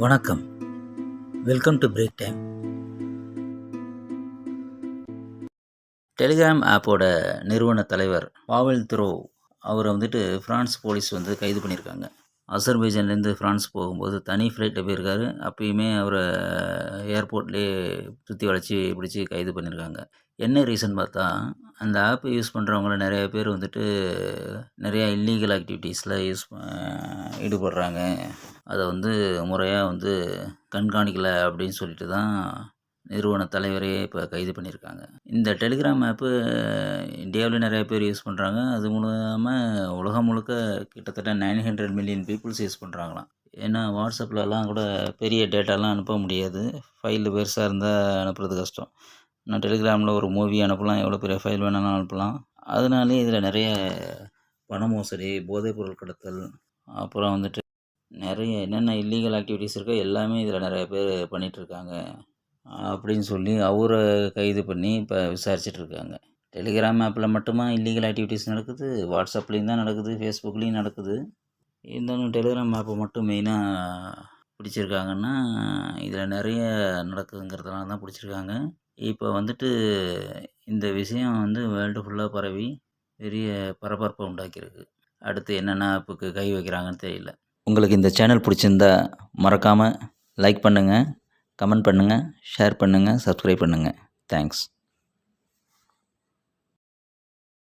வணக்கம். Welcome to break time. Telegram ஆப்போட நிறுவன தலைவர் பாவெல் துரோவ் அவரை ஃப்ரான்ஸ் போலீஸ் கைது பண்ணியிருக்காங்க. அசர்பைஜான்லேருந்து ஃப்ரான்ஸ் போகும்போது தனி ஃப்ளைட்டில் போயிருக்காரு. அப்பயுமே அவரை ஏர்போர்ட்லேயே சுற்றி வளைச்சி பிடிச்சி கைது பண்ணியிருக்காங்க. என்ன ரீசன் பார்த்தா, அந்த ஆப்பை யூஸ் பண்ணுறவங்கள நிறைய பேர் நிறையா இல்லீகல் ஆக்டிவிட்டீஸில் ஈடுபடுறாங்க. அதை முறையாக கண்காணிக்கலை அப்படின்னு சொல்லிட்டு தான் நிறுவன தலைவரையே இப்போ கைது பண்ணியிருக்காங்க. இந்த டெலிகிராம் ஆப்பு இந்தியாவில் நிறைய பேர் யூஸ் பண்ணுறாங்க. அது மூலமாக உலகம் முழுக்க கிட்டத்தட்ட 900 மில்லியன் பீப்புள்ஸ் யூஸ் பண்ணுறாங்களாம். ஏன்னா வாட்ஸ்அப்லலாம் கூட பெரிய டேட்டாலாம் அனுப்ப முடியாது. ஃபைல் பெருசாக இருந்தால் அனுப்புறது கஷ்டம். நான் டெலிகிராமில் ஒரு மூவி அனுப்பலாம், எவ்வளோ பெரிய ஃபைல் வேணாலும் அனுப்பலாம். அதனாலே இதில் நிறைய பண மோசடி, போதைப்பொருள் கடத்தல், அப்புறம் நிறைய என்னென்ன இல்லீகல் ஆக்டிவிட்டீஸ் இருக்கோ எல்லாமே இதில் நிறைய பேர் பண்ணிகிட்ருக்காங்க அப்படின்னு சொல்லி அவரை கைது பண்ணி இப்போ விசாரிச்சிட்ருக்காங்க. டெலிகிராம் ஆப்பில் மட்டுமா இல்லீகல் ஆக்டிவிட்டீஸ் நடக்குது, வாட்ஸ்அப்லேயும் தான் நடக்குது, ஃபேஸ்புக்லேயும் நடக்குது. இருந்தாலும் டெலிகிராம் ஆப்பை மட்டும் மெயினாக பிடிச்சிருக்காங்கன்னா இதில் நிறைய நடக்குதுங்கிறதுனால தான் பிடிச்சிருக்காங்க. இப்போ இந்த விஷயம் வேர்ல்டு ஃபுல்லாக பரவி பெரிய பரபரப்பை உண்டாக்கியிருக்கு. அடுத்து என்னென்ன ஆப்புக்கு கை வைக்கிறாங்கன்னு தெரியல. உங்களுக்கு இந்த சேனல் பிடிச்சிருந்தா மறக்காமல் லைக் பண்ணுங்கள், கமெண்ட் பண்ணுங்கள், ஷேர் பண்ணுங்கள், சப்ஸ்கிரைப் பண்ணுங்கள். தேங்க்ஸ்.